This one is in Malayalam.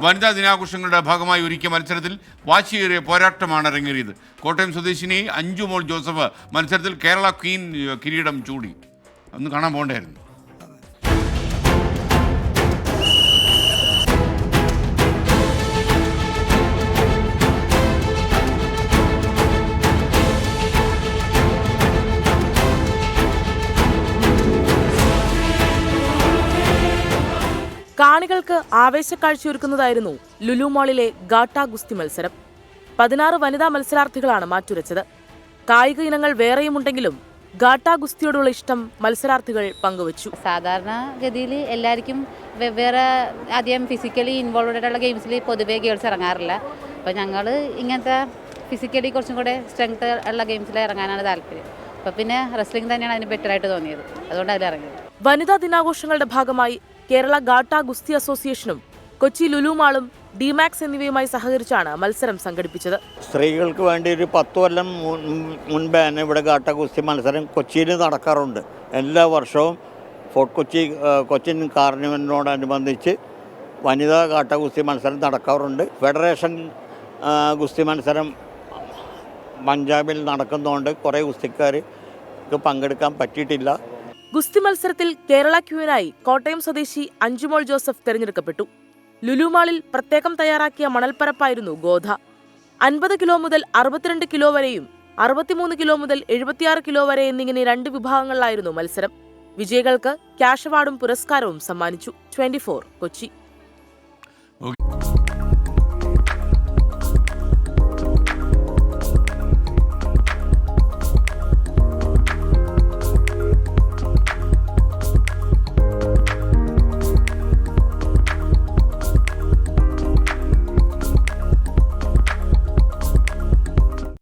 വനിതാ ദിനാഘോഷങ്ങളുടെ ഭാഗമായി ഒരുക്കിയ മത്സരത്തിൽ വാശിയേറിയ പോരാട്ടമാണ് അരങ്ങേറിയത്. കോട്ടയം സ്വദേശിനി അഞ്ജുമോൾ ജോസഫ് മത്സരത്തിൽ കേരള ക്വീൻ കിരീടം ചൂടി. ഒന്ന് കാണാൻ പോകണ്ടായിരുന്നു. കാണികൾക്ക് ആവേശക്കാഴ്ചയൊരുക്കുന്നതായിരുന്നു ലുലു മാളിലെ ഗാട്ട ഗുസ്തി മത്സരം. 16 വനിതാ മത്സരാർത്ഥികളാണ് മാറ്റുരച്ചത്. കായിക ഇനങ്ങൾ വേറെയുമുണ്ടെങ്കിലും ഗാട്ട ഗുസ്തിയോടുള്ള ഇഷ്ടം മത്സരാർത്ഥികൾ പങ്കുവച്ചു. സാധാരണഗതിയിൽ എല്ലാവർക്കും വെവ്വേറെ അധികം ഫിസിക്കലി ഇൻവോൾവഡ് ആയിട്ടുള്ള ഗെയിംസിൽ പൊതുവേ ഗേൾസ് ഇറങ്ങാറില്ല. അപ്പോൾ ഞങ്ങൾ ഇങ്ങനത്തെ ഫിസിക്കലി കുറച്ചും കൂടെ സ്ട്രെങ്ത് ഉള്ള ഗെയിംസിൽ ഇറങ്ങാനാണ് താല്പര്യം. അപ്പോൾ പിന്നെ റെസ്ലിംഗ് തന്നെയാണ് അതിന് ബെറ്ററായിട്ട് തോന്നിയത്. അതുകൊണ്ട് അതിൽ ഇറങ്ങിയത്. വനിതാ ദിനാഘോഷങ്ങളുടെ ഭാഗമായി കേരള ഗാട്ട ഗുസ്തി അസോസിയേഷനും കൊച്ചി ലുലു മാളും ഡിമാക്സ് എന്നിവയുമായി സഹകരിച്ചാണ് മത്സരം സംഘടിപ്പിച്ചത്. സ്ത്രീകൾക്ക് വേണ്ടി ഒരു 10 കൊല്ലം മുൻപാണ് ഇവിടെ ഗാട്ട ഗുസ്തി മത്സരം കൊച്ചിയിൽ നടക്കാറുണ്ട്. എല്ലാ വർഷവും ഫോർട്ട് കൊച്ചിൻ കാർണിവലിനോടനുബന്ധിച്ച് വനിതാ ഗാട്ട ഗുസ്തി മത്സരം നടക്കാറുണ്ട്. ഫെഡറേഷൻ ഗുസ്തി മത്സരം പഞ്ചാബിൽ നടക്കുന്നതുകൊണ്ട് കുറേ ഗുസ്തിക്കാർക്ക് പങ്കെടുക്കാൻ പറ്റിയിട്ടില്ല. ഗുസ്തി മത്സരത്തിൽ കേരള ക്വീനായി കോട്ടയം സ്വദേശി അഞ്ജുമോൾ ജോസഫ് തെരഞ്ഞെടുക്കപ്പെട്ടു. ലുലുമാളിൽ പ്രത്യേകം തയ്യാറാക്കിയ മണൽപ്പരപ്പായിരുന്നു ഗോധ. 50 കിലോ മുതൽ 62 കിലോ വരെയും 63 കിലോ മുതൽ 76 കിലോ വരെ എന്നിങ്ങനെ 2 വിഭാഗങ്ങളിലായിരുന്നു മത്സരം. വിജയികൾക്ക് ക്യാഷ് അവാർഡും പുരസ്കാരവും സമ്മാനിച്ചു. 24 കൊച്ചി.